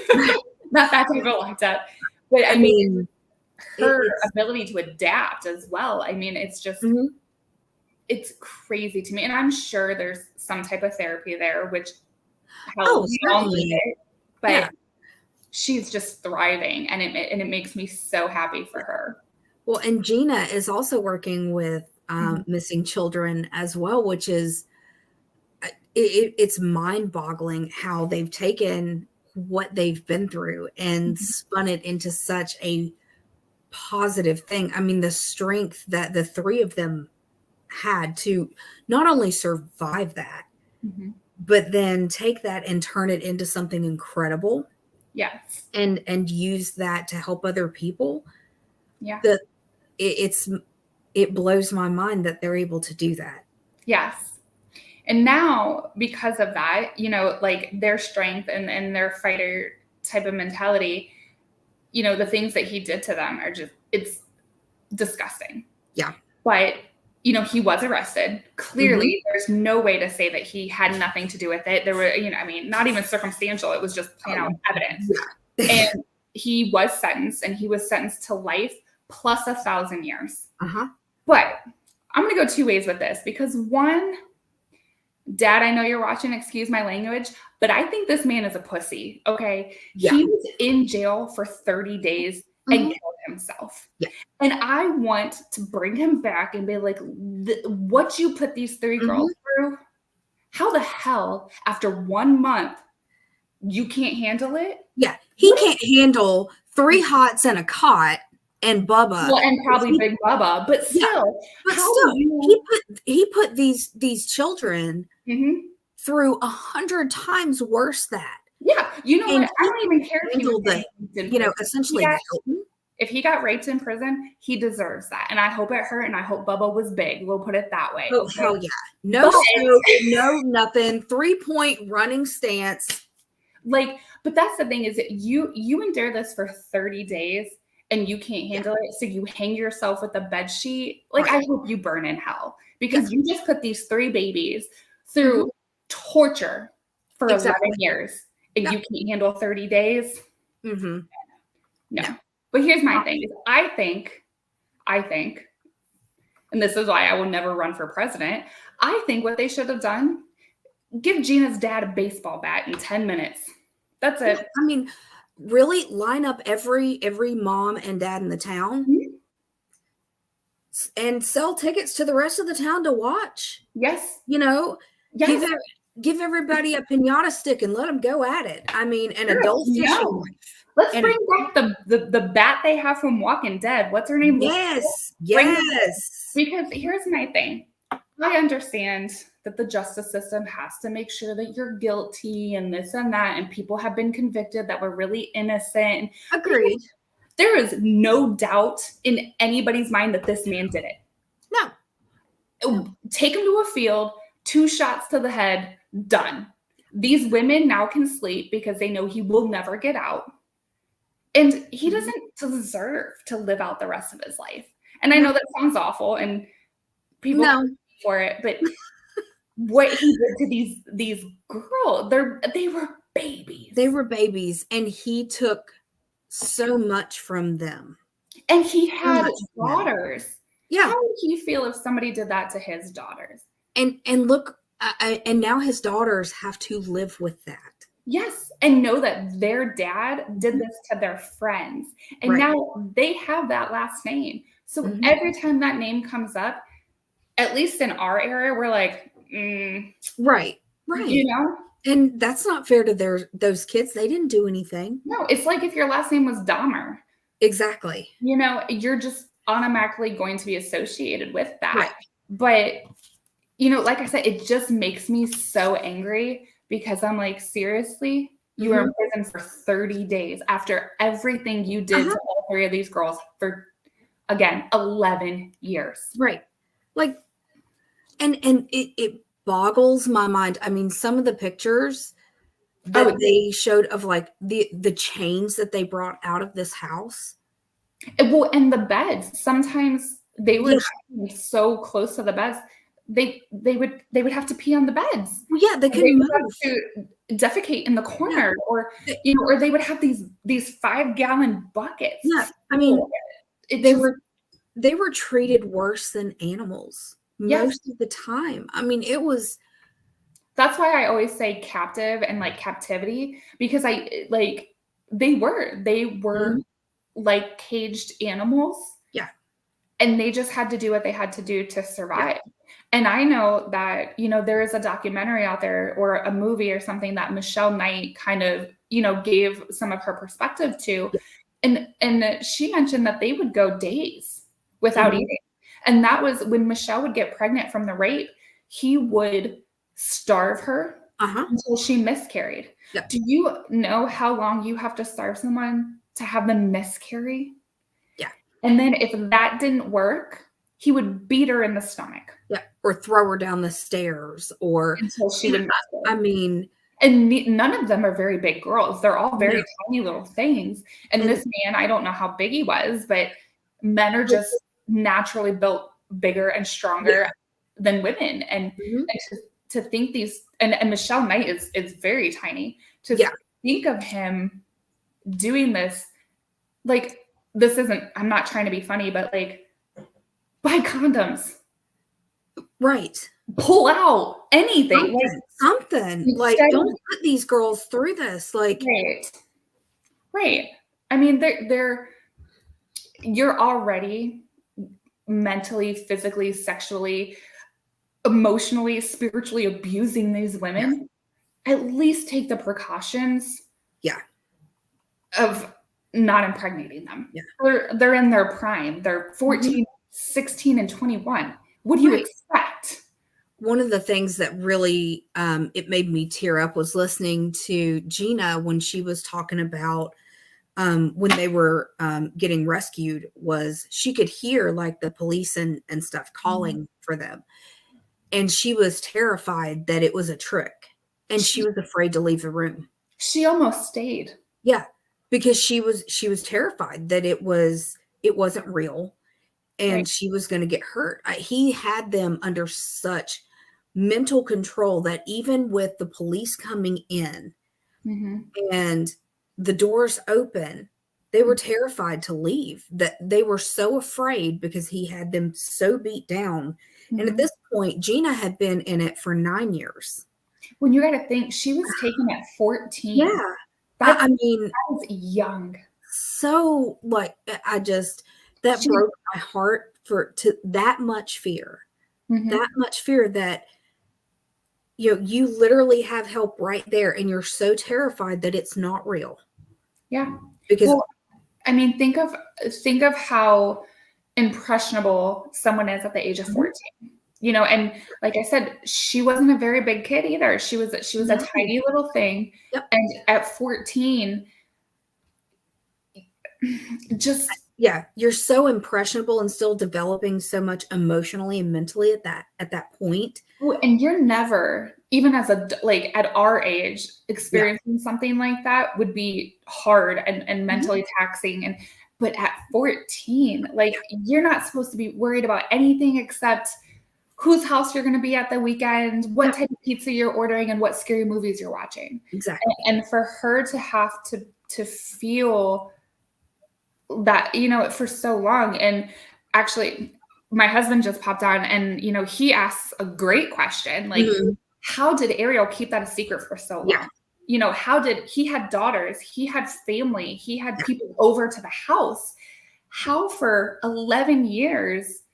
Speaker 2: not that type of locked up. But I mean, her ability to adapt as well. I mean, it's just, it's crazy to me. And I'm sure there's some type of therapy there, which helps. But she's just thriving and it makes me so happy for her.
Speaker 3: Well, and Gina is also working with missing children as well, which is it's mind-boggling how they've taken what they've been through and spun it into such a positive thing. I mean, the strength that the three of them had to not only survive that, but then take that and turn it into something incredible.
Speaker 2: Yes.
Speaker 3: And use that to help other people.
Speaker 2: Yeah.
Speaker 3: It blows my mind that they're able to do that.
Speaker 2: Yes. And now, because of that, you know, like their strength and their fighter type of mentality, you know, the things that he did to them are just, it's disgusting.
Speaker 3: Yeah.
Speaker 2: But, you know, he was arrested. Clearly, there's no way to say that he had nothing to do with it. There were, you know, I mean, not even circumstantial. It was just plain out evidence. Yeah. And he was sentenced, and he was sentenced to life plus 1,000 years. But I'm going to go two ways with this, because one, Dad, I know you're watching, excuse my language, but I think this man is a pussy. Okay. Yeah. He was in jail for 30 days and killed himself. Yeah. And I want to bring him back and be like, what you put these three girls through? How the hell, after 1 month, you can't handle it?
Speaker 3: Yeah. He can't handle 3 hots and a cot and Bubba.
Speaker 2: Well, and probably Big Bubba, but still.
Speaker 3: Yeah. But still, he put these children through 100 times worse that.
Speaker 2: Yeah. You know what? I don't even care if he was
Speaker 3: essentially
Speaker 2: if he got raped in prison, he deserves that. And I hope it hurt, and I hope Bubba was big. We'll put it that way.
Speaker 3: Oh, hell yeah. No scope, no nothing. 3-point running stance.
Speaker 2: Like, but that's the thing, is that you endure this for 30 days and you can't handle it. So you hang yourself with a bed sheet. Like, I hope you burn in hell, because you just put these 3 babies through torture for 11 years and you can't handle 30 days. No. But here's my thing, is I think, and this is why I will never run for president, I think what they should have done, give Gina's dad a baseball bat in 10 minutes. That's it.
Speaker 3: Yeah, I mean, really line up every mom and dad in the town and sell tickets to the rest of the town to watch.
Speaker 2: Yes.
Speaker 3: You know, give everybody a piñata stick and let them go at it. I mean, an adult fishing.
Speaker 2: Let's bring back the bat they have from Walking Dead. What's her name?
Speaker 3: Yes.
Speaker 2: Because here's my thing. I understand that the justice system has to make sure that you're guilty and this and that, and people have been convicted that were really innocent.
Speaker 3: Agreed.
Speaker 2: There is no doubt in anybody's mind that this man did it. No. Take him to a field, 2 shots to the head, done. These women now can sleep because they know he will never get out. And he doesn't deserve to live out the rest of his life. And I know that sounds awful, and people for it, but what he did to these girls, they were babies.
Speaker 3: They were babies, and he took so much from them.
Speaker 2: And he had daughters.
Speaker 3: Yeah.
Speaker 2: How would he feel if somebody did that to his daughters?
Speaker 3: And look, and now his daughters have to live with that.
Speaker 2: Yes, and know that their dad did this to their friends. And now they have that last name. So every time that name comes up, at least in our area, we're like,
Speaker 3: Right.
Speaker 2: You know?
Speaker 3: And that's not fair to those kids. They didn't do anything.
Speaker 2: No, it's like if your last name was Dahmer.
Speaker 3: Exactly.
Speaker 2: You know, you're just automatically going to be associated with that. Right. But, you know, like I said, it just makes me so angry, because I'm like, seriously? You were in prison for 30 days after everything you did to all 3 of these girls for, again, 11 years.
Speaker 3: Right. Like, and it boggles my mind. I mean, some of the pictures that they showed of like the chains that they brought out of this house.
Speaker 2: Well, and the beds, sometimes they were so close to the beds, they would have to pee on the beds.
Speaker 3: Well, yeah, they couldn't move.
Speaker 2: Have to defecate in the corner, or you know, or they would have these 5-gallon buckets.
Speaker 3: Yeah, I mean, they were treated worse than animals most of the time. I mean, it was.
Speaker 2: That's why I always say captive and like captivity, because they were like caged animals.
Speaker 3: Yeah.
Speaker 2: and they just had to do what they had to do to survive. Yeah. And I know that, there is a documentary out there or a movie or something that Michelle Knight kind of, gave some of her perspective to. Yeah. And she mentioned that they would go days without eating. And that was when Michelle would get pregnant from the rape, he would starve her until she miscarried. Yep. Do you know how long you have to starve someone to have them miscarry?
Speaker 3: Yeah.
Speaker 2: And then if that didn't work, he would beat her in the stomach.
Speaker 3: Yeah. Or throw her down the stairs or
Speaker 2: until she would miscarry.
Speaker 3: I mean,
Speaker 2: and none of them are very big girls. They're all very tiny little things. And this man, I don't know how big he was, but men are just naturally built bigger and stronger than women. And, and to think these, and Michelle Knight is very tiny. To think of him doing this, like, this isn't, I'm not trying to be funny, but like, buy condoms.
Speaker 3: Right.
Speaker 2: Pull out anything.
Speaker 3: Something. Like, don't put these girls through this. Like,
Speaker 2: right. I mean, you're already mentally, physically, sexually, emotionally, spiritually abusing these women. At least take the precautions of not impregnating them. They're in their prime. They're 14, 16, and 21. What do you expect?
Speaker 3: One of the things that really it made me tear up was listening to Gina when she was talking about when they were getting rescued, was she could hear like the police and stuff calling for them. And she was terrified that it was a trick. And she was afraid to leave the room.
Speaker 2: She almost stayed.
Speaker 3: Yeah, because she was terrified that it wasn't real, and she was going to get hurt. He had them under such mental control that even with the police coming in and the doors open, they were terrified to leave. That they were so afraid because he had them so beat down. And at this point, Gina had been in it for 9 years.
Speaker 2: When you got to think, she was taken at 14.
Speaker 3: Yeah. I mean,
Speaker 2: that was young.
Speaker 3: So like, that broke my heart to that much fear, that, you literally have help right there. And you're so terrified that it's not real.
Speaker 2: Yeah.
Speaker 3: Because
Speaker 2: I mean, think of how impressionable someone is at the age of 14. And like I said, she wasn't a very big kid either. She was a tiny little thing. Yep. And at 14, you're so impressionable and still developing so much emotionally and mentally at that point. And you're never, even as at our age, experiencing something like that would be hard and mentally taxing. But at 14, like, you're not supposed to be worried about anything except whose house you're going to be at the weekend, what type of pizza you're ordering, and what scary movies you're watching.
Speaker 3: Exactly.
Speaker 2: And for her to have to feel that, for so long. And actually, my husband just popped on and, he asks a great question. Like, how did Ariel keep that a secret for so long? Yeah. He had daughters, he had family, he had people over to the house. How for 11 years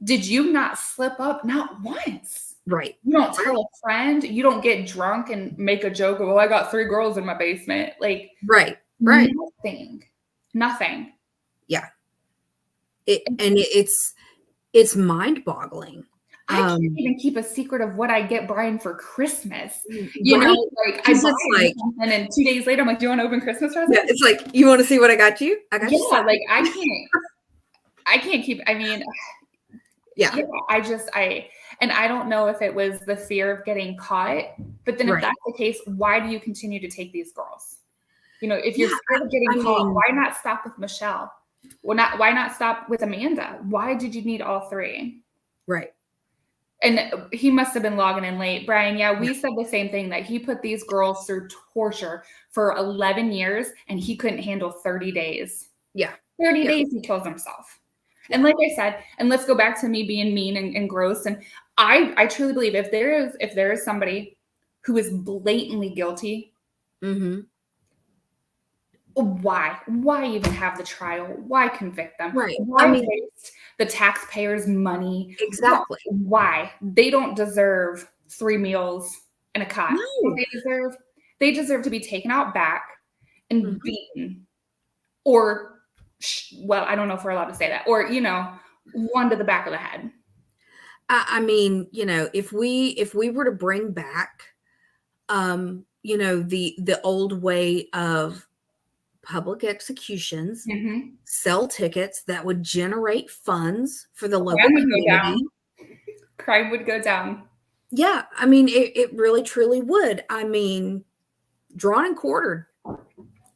Speaker 2: did you not slip up? Not once.
Speaker 3: Right.
Speaker 2: You don't tell a friend. You don't get drunk and make a joke of, I got 3 girls in my basement. Like,
Speaker 3: right.
Speaker 2: Nothing.
Speaker 3: Yeah. It's mind-boggling.
Speaker 2: I can't even keep a secret of what I get Brian for Christmas.
Speaker 3: Like
Speaker 2: I buy something and 2 days later I'm like, do you want to open Christmas presents?
Speaker 3: Yeah, it's like, you want to see what I got you? I got you.
Speaker 2: Yeah, like I can't keep, I mean, and I don't know if it was the fear of getting caught, but then if that's the case, why do you continue to take these girls? If you're scared of getting caught, why not stop with Michelle? Why not stop with Amanda? Why did you need all 3?
Speaker 3: Right.
Speaker 2: And he must have been logging in late. Brian, we said the same thing, that he put these girls through torture for 11 years and he couldn't handle 30 days.
Speaker 3: Yeah.
Speaker 2: 30 days he kills himself. And like I said, and let's go back to me being mean and gross. And I truly believe if there is somebody who is blatantly guilty, Why even have the trial? Why convict them?
Speaker 3: Right.
Speaker 2: Why waste the taxpayers' money?
Speaker 3: Exactly.
Speaker 2: Why? They don't deserve 3 meals and a cot.
Speaker 3: No.
Speaker 2: They deserve to be taken out back and beaten, or well, I don't know if we're allowed to say that, or one to the back of the head.
Speaker 3: I mean, if we were to bring back, the old way of public executions, sell tickets that would generate funds for the local community.
Speaker 2: Crime would go down.
Speaker 3: Yeah, I mean, it really truly would. I mean, drawn and quartered.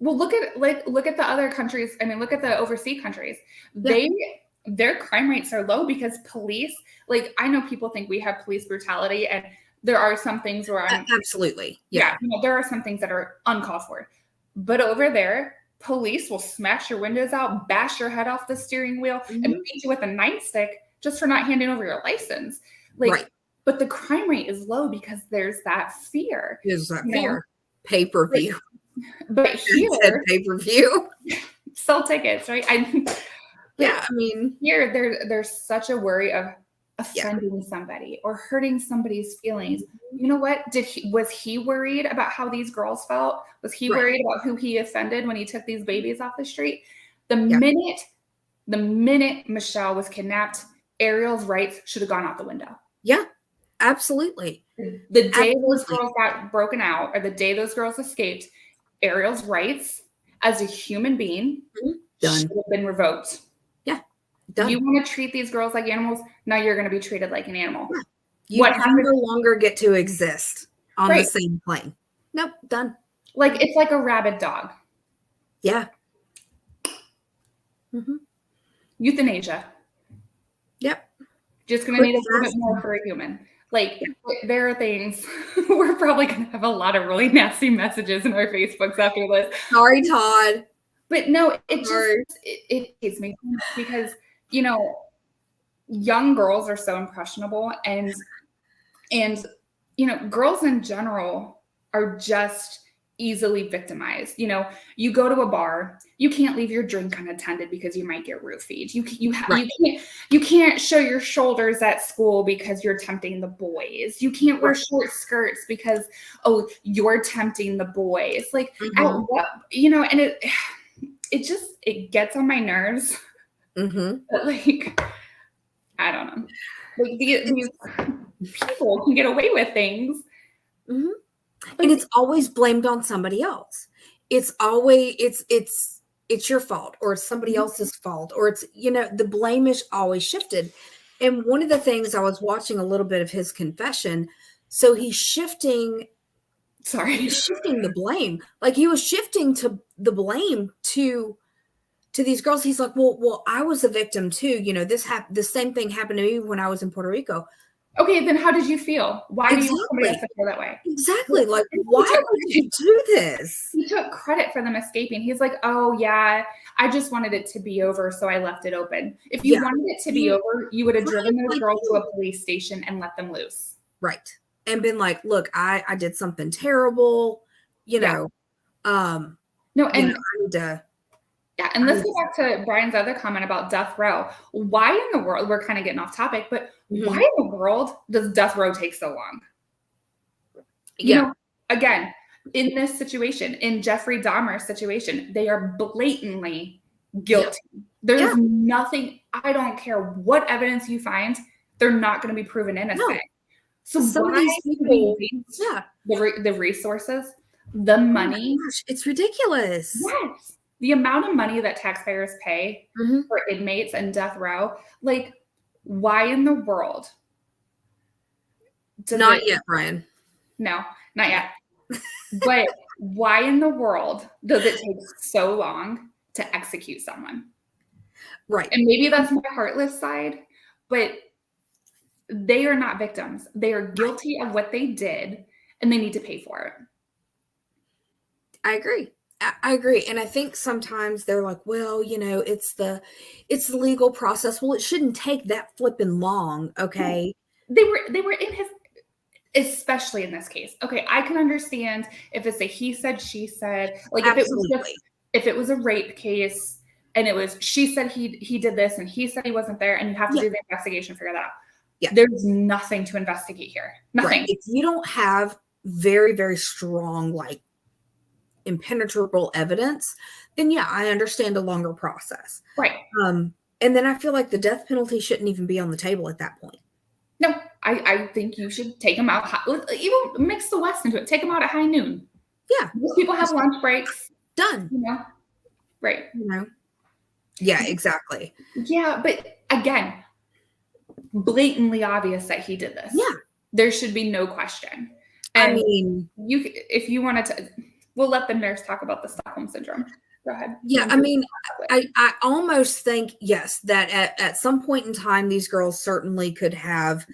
Speaker 2: Well, look at the other countries. I mean, look at the overseas countries.
Speaker 3: Yeah.
Speaker 2: Their crime rates are low because police, I know people think we have police brutality, and there are some things where
Speaker 3: absolutely. Yeah.
Speaker 2: There are some things that are uncalled for. But over there, police will smash your windows out, bash your head off the steering wheel, and beat you with a nightstick just for not handing over your license.
Speaker 3: Right.
Speaker 2: But the crime rate is low because there's that fear.
Speaker 3: There's that fear. Pay-per-view.
Speaker 2: But here,
Speaker 3: pay-per-view.
Speaker 2: Sell tickets, right?
Speaker 3: I mean,
Speaker 2: here there's such a worry of offending somebody or hurting somebody's feelings. You know what? Was he worried about how these girls felt? Was he worried about who he offended when he took these babies off the street? The minute Michelle was kidnapped, Ariel's rights should have gone out the window.
Speaker 3: Yeah, absolutely.
Speaker 2: The day those girls got broken out, or the day those girls escaped, Ariel's rights as a human being should have been revoked.
Speaker 3: Done.
Speaker 2: You want to treat these girls like animals? Now you're going to be treated like an animal.
Speaker 3: Yeah. You no longer get to exist on the same plane. Nope, done.
Speaker 2: It's like a rabid dog.
Speaker 3: Yeah.
Speaker 2: Euthanasia.
Speaker 3: Yep.
Speaker 2: Just going to need a little bit more for a human. There are things, we're probably going to have a lot of really nasty messages in our Facebooks after this.
Speaker 3: Sorry, Todd.
Speaker 2: But no, it hits me because, young girls are so impressionable, and girls in general are just easily victimized. You go to a bar, you can't leave your drink unattended because you might get roofied. You can't show your shoulders at school because you're tempting the boys. You can't wear short skirts because you're tempting the boys. At what, and it gets on my nerves. But I don't know. These people can get away with things.
Speaker 3: And it's always blamed on somebody else. It's always it's your fault, or it's somebody else's fault, or it's the blame is always shifted. And one of the things, I was watching a little bit of his confession, so he's shifting the blame. He was shifting to the blame to these girls. He's like, well, I was a victim too. The same thing happened to me when I was in Puerto Rico.
Speaker 2: Okay, then how did you feel? Why do you want somebody else to feel that way?
Speaker 3: Exactly. Why would you do this?
Speaker 2: He took credit for them escaping. He's like, oh yeah, I just wanted it to be over, so I left it open. If you wanted it to be over, you would have driven those girls to a police station and let them loose.
Speaker 3: Right. And been like, look, I did something terrible, No, and
Speaker 2: I need to. Yeah, and let's go back to Brian's other comment about death row. Why in the world, we're kind of getting off topic, but why in the world does death row take so long? Again, in this situation, in Jeffrey Dahmer's situation, they are blatantly guilty. There's nothing, I don't care what evidence you find, they're not going to be proven innocent. No. So
Speaker 3: some of these people,
Speaker 2: the resources, the money.
Speaker 3: Oh gosh, it's ridiculous.
Speaker 2: Yes. The amount of money that taxpayers pay for inmates and death row, why in the world?
Speaker 3: Not yet, Brian.
Speaker 2: No, not yet. But why in the world does it take so long to execute someone?
Speaker 3: Right.
Speaker 2: And maybe that's my heartless side, but they are not victims. They are guilty of what they did, and they need to pay for it.
Speaker 3: I agree. And I think sometimes they're like, well, it's the legal process. Well, it shouldn't take that flipping long. Okay.
Speaker 2: They were in his, especially in this case. Okay. I can understand if it's a he said, she said, if it was just if it was a rape case and it was, she said he did this and he said he wasn't there, and you have to do the investigation, figure that out.
Speaker 3: Yeah.
Speaker 2: There's nothing to investigate here. Nothing.
Speaker 3: Right. If you don't have very, very strong, like, impenetrable evidence, then yeah, I understand a longer process.
Speaker 2: Right.
Speaker 3: And then I feel like the death penalty shouldn't even be on the table at that point.
Speaker 2: No, I think you should take them out. Even mix the West into it. Take them out at high noon.
Speaker 3: Yeah.
Speaker 2: Most people have lunch breaks.
Speaker 3: Done.
Speaker 2: You know? Right.
Speaker 3: You know? Yeah, exactly.
Speaker 2: Yeah, but again, blatantly obvious that he did this.
Speaker 3: Yeah.
Speaker 2: There should be no question. And
Speaker 3: I mean,
Speaker 2: if you wanted to, we'll let the nurse talk about the Stockholm Syndrome. Go ahead.
Speaker 3: Yeah, I mean, I almost think, yes, that at some point in time, these girls certainly could have,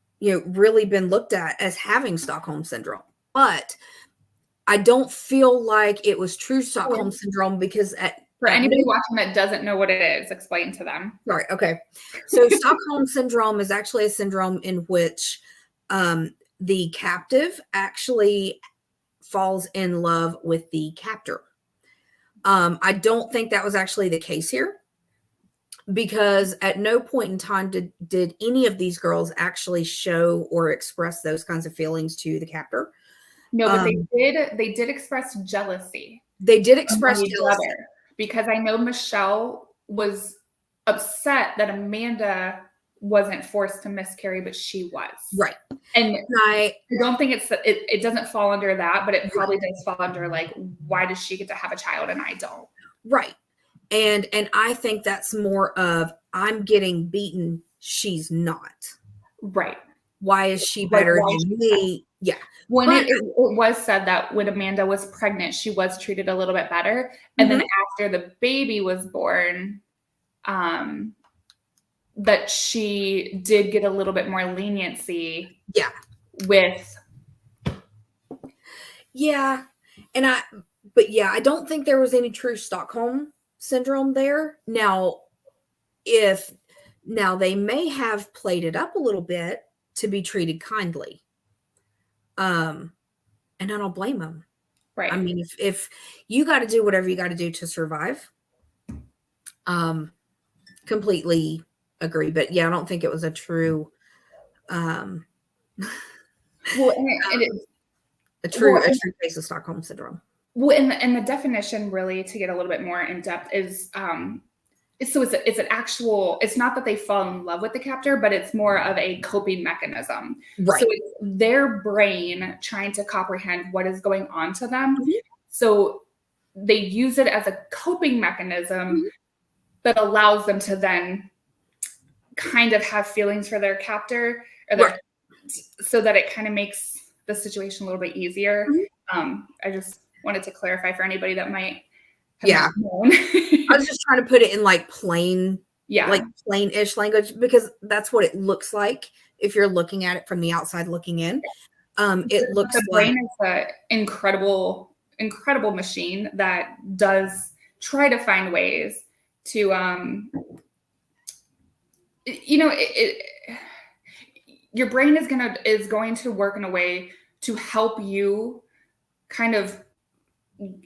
Speaker 3: really been looked at as having Stockholm Syndrome. But I don't feel like it was true Stockholm Syndrome because
Speaker 2: for anybody watching that doesn't know what it is, explain to them.
Speaker 3: Sorry. Okay. So Stockholm Syndrome is actually a syndrome in which the captive actually falls in love with the captor. I don't think that was actually the case here, because at no point in time did any of these girls actually show or express those kinds of feelings to the captor.
Speaker 2: No, but they did express jealousy.
Speaker 3: They did express jealousy.
Speaker 2: Because I know Michelle was upset that Amanda wasn't forced to miscarry, but she was.
Speaker 3: Right.
Speaker 2: And I don't think it doesn't fall under that, but it probably does fall under, like, why does she get to have a child and I don't?
Speaker 3: Right. And I think that's more of, I'm getting beaten, she's not.
Speaker 2: Right.
Speaker 3: Why is she better than me? Yeah.
Speaker 2: When it was said that when Amanda was pregnant, she was treated a little bit better. And then after the baby was born, that she did get a little bit more leniency.
Speaker 3: Yeah.
Speaker 2: With.
Speaker 3: Yeah. I don't think there was any true Stockholm Syndrome there. Now they may have played it up a little bit to be treated kindly. And I don't blame them.
Speaker 2: Right.
Speaker 3: I mean, if you got to do whatever you got to do to survive, completely agree. But yeah, I don't think it was a true, a true case of Stockholm Syndrome.
Speaker 2: Well, and the definition, really, to get a little bit more in depth, is it's not that they fall in love with the captor, but it's more of a coping mechanism.
Speaker 3: Right.
Speaker 2: So it's their brain trying to comprehend what is going on to them.
Speaker 3: Mm-hmm.
Speaker 2: So they use it as a coping mechanism that allows them to then kind of have feelings for their captor, so that it kind of makes the situation a little bit easier. Mm-hmm. I just wanted to clarify for anybody that might have not known.
Speaker 3: I was just trying to put it in like plain, like plain-ish language, because that's what it looks like if you're looking at it from the outside looking in. It looks
Speaker 2: the brain is an incredible machine that does try to find ways to your brain is going to work in a way to help you kind of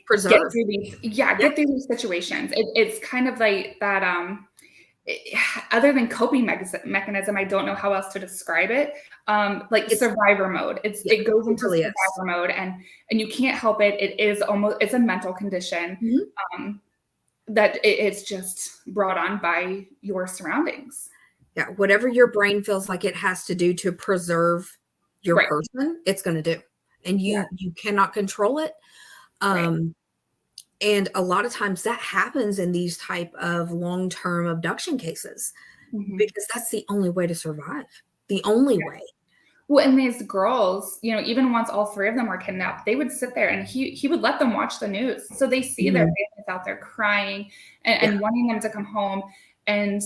Speaker 3: preserve.
Speaker 2: Get through these situations. It's kind of like that. Other than coping mechanism, I don't know how else to describe it. Like survivor mode. It goes into survivor mode, and you can't help it. It's a mental condition. Mm-hmm. That it's just brought on by your surroundings.
Speaker 3: Yeah, whatever your brain feels like it has to do to preserve your person, it's going to do, and you cannot control it. And a lot of times that happens in these type of long-term abduction cases, because that's the only way to survive. The only way.
Speaker 2: Well, and these girls, even once all three of them were kidnapped, they would sit there and he would let them watch the news. So they see their families out there crying and wanting them to come home. And,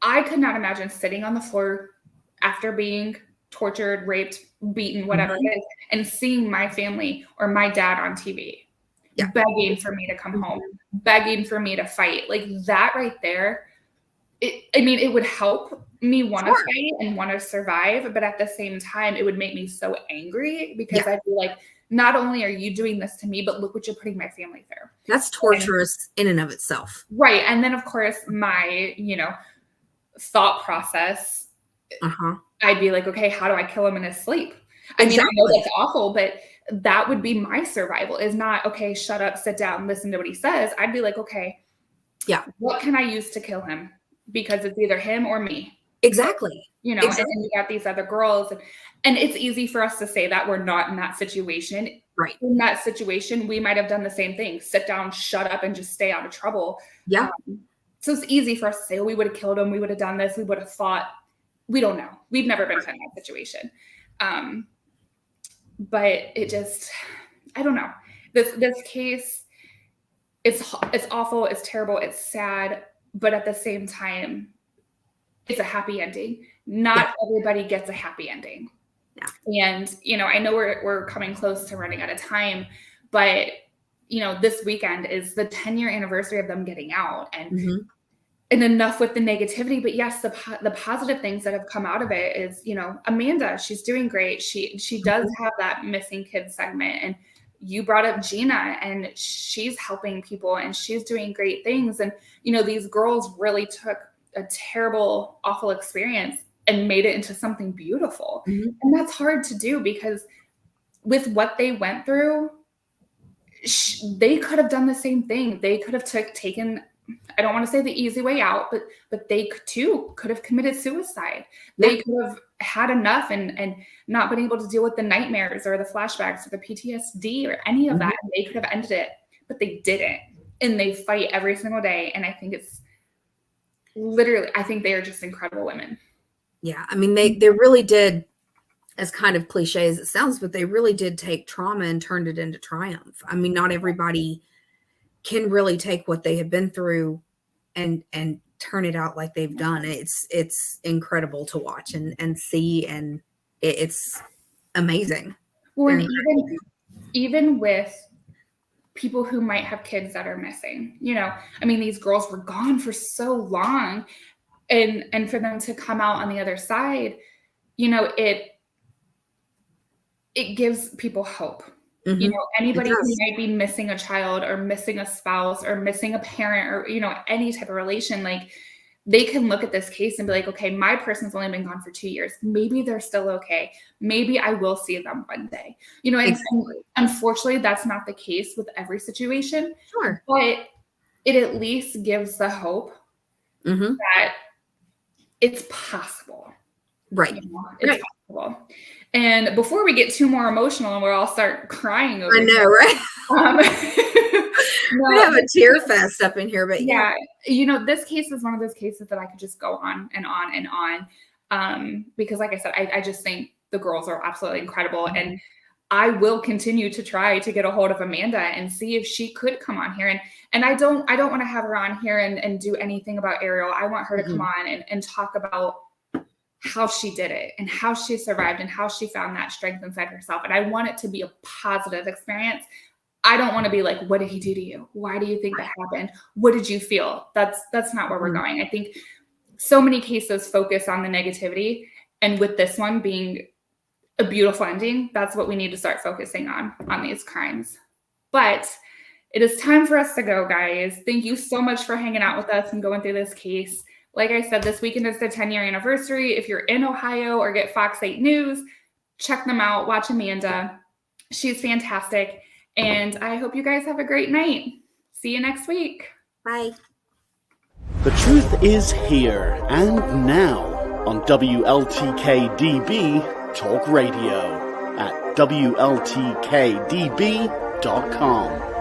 Speaker 2: I could not imagine sitting on the floor after being tortured, raped, beaten, whatever it is, and seeing my family or my dad on TV, begging for me to come home, begging for me to fight. Like that right there it would help me want to fight and want to survive, but at the same time, it would make me so angry because I'd be like, not only are you doing this to me, but look what you're putting my family through.
Speaker 3: That's torturous in and of itself.
Speaker 2: Right. And then, of course, my, thought process, I'd be like, okay, how do I kill him in his sleep? I mean, I know that's awful, but that would be my survival, is not, okay, shut up, sit down, listen to what he says. I'd be like, okay, what can I use to kill him? Because it's either him or me.
Speaker 3: Exactly.
Speaker 2: And then you got these other girls. And it's easy for us to say that we're not in that situation.
Speaker 3: Right.
Speaker 2: In that situation, we might have done the same thing. Sit down, shut up, and just stay out of trouble.
Speaker 3: Yeah.
Speaker 2: So it's easy for us to say, we would have killed him. We would have done this. We would have fought. We don't know. We've never been in that situation. But it just, I don't know. This case, it's awful. It's terrible. It's sad. But at the same time, it's a happy ending. Not everybody gets a happy ending. Yeah. And, I know we're coming close to running out of time, but, this weekend is the 10-year anniversary of them getting out, and enough with the negativity. But yes, the positive things that have come out of it is, Amanda, she's doing great. She does have that missing kids segment, and you brought up Gina, and she's helping people and she's doing great things. And, these girls really took a terrible, awful experience and made it into something beautiful. And that's hard to do, because with what they went through, they could have done the same thing. They could have taken, I don't want to say the easy way out, but they too could have committed suicide. They could have had enough and not been able to deal with the nightmares or the flashbacks or the PTSD or any of that. And they could have ended it, but they didn't. And they fight every single day. And I think it's literally, I think they are just incredible women.
Speaker 3: Yeah. I mean, they really did, as kind of cliche as it sounds, but they really did take trauma and turned it into triumph. I mean, not everybody can really take what they have been through and turn it out like they've done. It's incredible to watch and see, and it's amazing.
Speaker 2: Well, and even with people who might have kids that are missing, I mean, these girls were gone for so long, and for them to come out on the other side, it gives people hope. Anybody who might be missing a child or missing a spouse or missing a parent or, any type of relation, like, they can look at this case and be like, okay, my person's only been gone for 2 years. Maybe they're still okay. Maybe I will see them one day. And unfortunately, that's not the case with every situation.
Speaker 3: Sure.
Speaker 2: But it at least gives the hope that it's possible.
Speaker 3: Right.
Speaker 2: It's possible. And before we get too more emotional and we'll all start crying over
Speaker 3: I know, right? We have a tear fest up in here, but
Speaker 2: this case is one of those cases that I could just go on and on and on. Because like I said, I just think the girls are absolutely incredible. And I will continue to try to get a hold of Amanda and see if she could come on here. And I don't want to have her on here and do anything about Ariel. I want her to come on and talk about how she did it and how she survived and how she found that strength inside herself. And I want it to be a positive experience. I don't want to be like, what did he do to you? Why do you think that happened? What did you feel? That's not where we're going. I think so many cases focus on the negativity. And with this one being a beautiful ending, that's what we need to start focusing on these crimes. But it is time for us to go, guys. Thank you so much for hanging out with us and going through this case. Like I said, this weekend is the 10-year anniversary. If you're in Ohio or get Fox 8 News, check them out. Watch Amanda. She's fantastic. And I hope you guys have a great night. See you next week.
Speaker 3: Bye.
Speaker 4: The truth is here and now on WLTK-DB Talk Radio at WLTK-DB.com.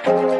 Speaker 2: Bye.